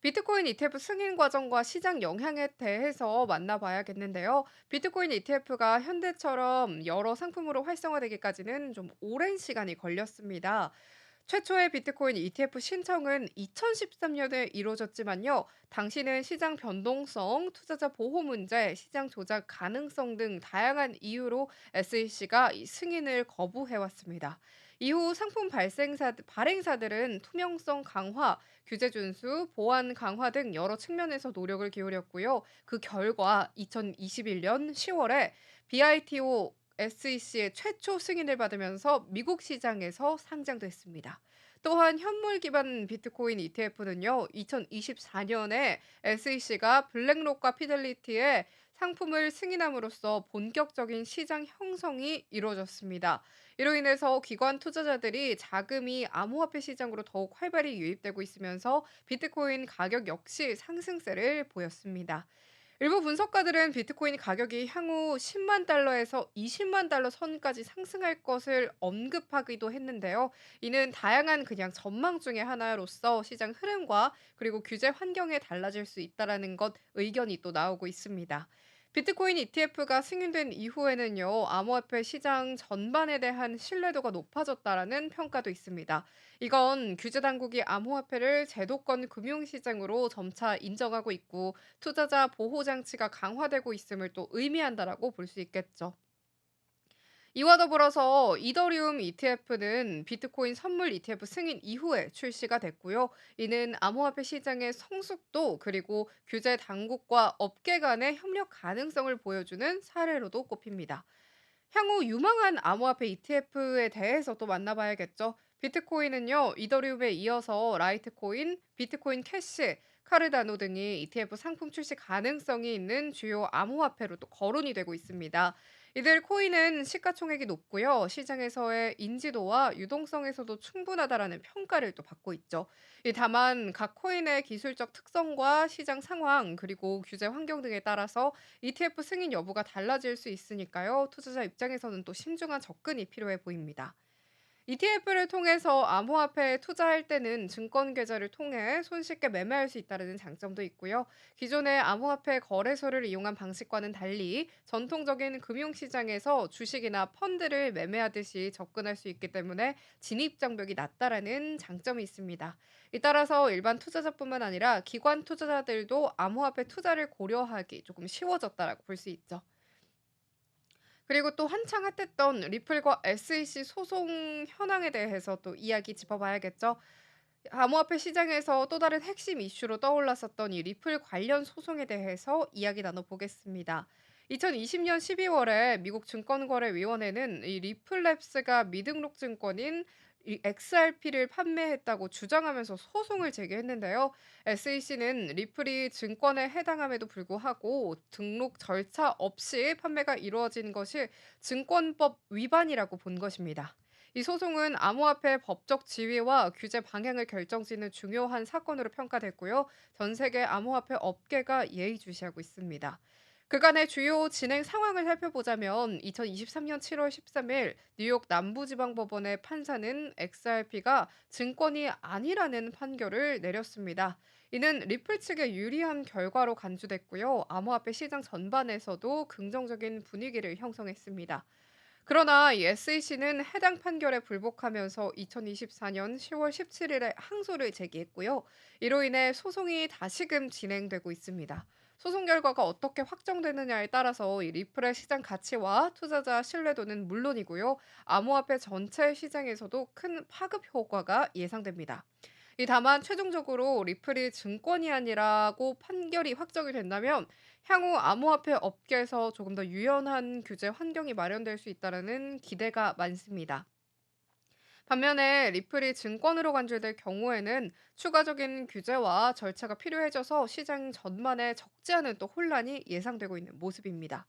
비트코인 ETF 승인 과정과 시장 영향에 대해서 만나봐야겠는데요. 비트코인 ETF가 현대처럼 여러 상품으로 활성화되기까지는 좀 오랜 시간이 걸렸습니다. 최초의 비트코인 ETF 신청은 2013년에 이루어졌지만요. 당시는 시장 변동성, 투자자 보호 문제, 시장 조작 가능성 등 다양한 이유로 SEC가 이 승인을 거부해왔습니다. 이후 상품 발행사들은 투명성 강화, 규제 준수, 보안 강화 등 여러 측면에서 노력을 기울였고요. 그 결과 2021년 10월에 BITO SEC의 최초 승인을 받으면서 미국 시장에서 상장됐습니다. 또한 현물 기반 비트코인 ETF는요, 2024년에 SEC가 블랙록과 피델리티의 상품을 승인함으로써 본격적인 시장 형성이 이루어졌습니다. 이로 인해서 기관 투자자들이 자금이 암호화폐 시장으로 더욱 활발히 유입되고 있으면서 비트코인 가격 역시 상승세를 보였습니다. 일부 분석가들은 비트코인 가격이 향후 10만 달러에서 20만 달러 선까지 상승할 것을 언급하기도 했는데요. 이는 다양한 그냥 전망 중의 하나로서 시장 흐름과 그리고 규제 환경에 달라질 수 있다라는 것 의견이 또 나오고 있습니다. 비트코인 ETF가 승인된 이후에는요, 암호화폐 시장 전반에 대한 신뢰도가 높아졌다라는 평가도 있습니다. 이건 규제 당국이 암호화폐를 제도권 금융시장으로 점차 인정하고 있고 투자자 보호 장치가 강화되고 있음을 또 의미한다라고 볼 수 있겠죠. 이와 더불어서 이더리움 ETF는 비트코인 선물 ETF 승인 이후에 출시가 됐고요. 이는 암호화폐 시장의 성숙도 그리고 규제 당국과 업계 간의 협력 가능성을 보여주는 사례로도 꼽힙니다. 향후 유망한 암호화폐 ETF에 대해서 또 만나봐야겠죠. 비트코인은요, 이더리움에 이어서 라이트코인, 비트코인 캐시, 카르다노 등이 ETF 상품 출시 가능성이 있는 주요 암호화폐로 또 거론이 되고 있습니다. 이들 코인은 시가총액이 높고요. 시장에서의 인지도와 유동성에서도 충분하다라는 평가를 또 받고 있죠. 다만 각 코인의 기술적 특성과 시장 상황 그리고 규제 환경 등에 따라서 ETF 승인 여부가 달라질 수 있으니까요. 투자자 입장에서는 또 신중한 접근이 필요해 보입니다. ETF를 통해서 암호화폐에 투자할 때는 증권 계좌를 통해 손쉽게 매매할 수 있다는 장점도 있고요. 기존의 암호화폐 거래소를 이용한 방식과는 달리 전통적인 금융시장에서 주식이나 펀드를 매매하듯이 접근할 수 있기 때문에 진입 장벽이 낮다라는 장점이 있습니다. 이 따라서 일반 투자자뿐만 아니라 기관 투자자들도 암호화폐 투자를 고려하기 조금 쉬워졌다라고 볼 수 있죠. 그리고 또 한창 핫했던 리플과 SEC 소송 현황에 대해서 또 이야기 짚어봐야겠죠. 암호화폐 시장에서 또 다른 핵심 이슈로 떠올랐었던 이 리플 관련 소송에 대해서 이야기 나눠보겠습니다. 2020년 12월에 미국 증권거래위원회는 이 리플랩스가 미등록 증권인 이 XRP를 판매했다고 주장하면서 소송을 제기했는데요. SEC는 리플이 증권에 해당함에도 불구하고 등록 절차 없이 판매가 이루어진 것이 증권법 위반이라고 본 것입니다. 이 소송은 암호화폐 법적 지위와 규제 방향을 결정짓는 중요한 사건으로 평가됐고요. 전 세계 암호화폐 업계가 예의주시하고 있습니다. 그간의 주요 진행 상황을 살펴보자면 2023년 7월 13일 뉴욕 남부지방법원의 판사는 XRP가 증권이 아니라는 판결을 내렸습니다. 이는 리플 측에 유리한 결과로 간주됐고요. 암호화폐 시장 전반에서도 긍정적인 분위기를 형성했습니다. 그러나 이 SEC는 해당 판결에 불복하면서 2024년 10월 17일에 항소를 제기했고요. 이로 인해 소송이 다시금 진행되고 있습니다. 소송 결과가 어떻게 확정되느냐에 따라서 이 리플의 시장 가치와 투자자 신뢰도는 물론이고요. 암호화폐 전체 시장에서도 큰 파급 효과가 예상됩니다. 다만 최종적으로 리플이 증권이 아니라고 판결이 확정이 된다면 향후 암호화폐 업계에서 조금 더 유연한 규제 환경이 마련될 수 있다는 기대가 많습니다. 반면에 리플이 증권으로 간주될 경우에는 추가적인 규제와 절차가 필요해져서 시장 전반에 적지 않은 또 혼란이 예상되고 있는 모습입니다.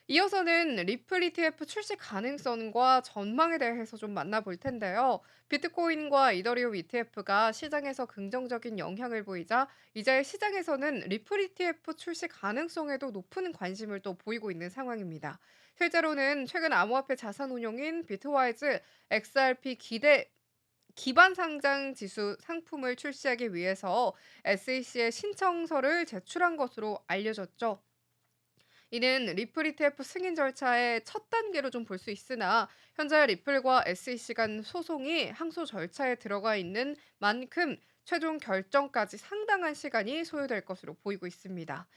이어서는 리플 ETF 출시 가능성과 전망에 대해서 좀 만나볼 텐데요. 비트코인과 이더리움 ETF가 시장에서 긍정적인 영향을 보이자 이제 시장에서는 리플 ETF 출시 가능성에도 높은 관심을 또 보이고 있는 상황입니다. 실제로는 최근 암호화폐 자산 운용인 비트와이즈 XRP 기대 기반 상장 지수 상품을 출시하기 위해서 SEC에 신청서를 제출한 것으로 알려졌죠. 이는 리플 ETF 승인 절차의 첫 단계로 좀 볼 수 있으나 현재 리플과 SEC 간 소송이 항소 절차에 들어가 있는 만큼 최종 결정까지 상당한 시간이 소요될 것으로 보이고 있습니다.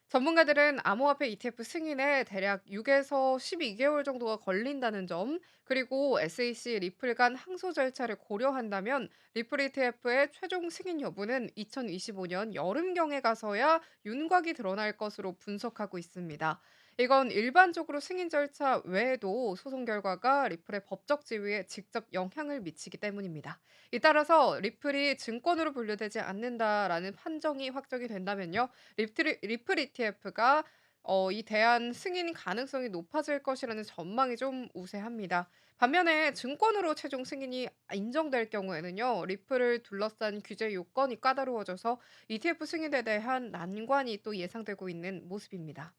전문가들은 암호화폐 ETF 승인에 대략 6에서 12개월 정도가 걸린다는 점, 그리고 SEC 리플 간 항소 절차를 고려한다면 리플 ETF의 최종 승인 여부는 2025년 여름경에 가서야 윤곽이 드러날 것으로 분석하고 있습니다. 이건 일반적으로 승인 절차 외에도 소송 결과가 리플의 법적 지위에 직접 영향을 미치기 때문입니다. 따라서 리플이 증권으로 분류되지 않는다라는 판정이 확정이 된다면요. 리플 ETF가 이 대한 승인 가능성이 높아질 것이라는 전망이 좀 우세합니다. 반면에 증권으로 최종 승인이 인정될 경우에는요. 리플을 둘러싼 규제 요건이 까다로워져서 ETF 승인에 대한 난관이 또 예상되고 있는 모습입니다.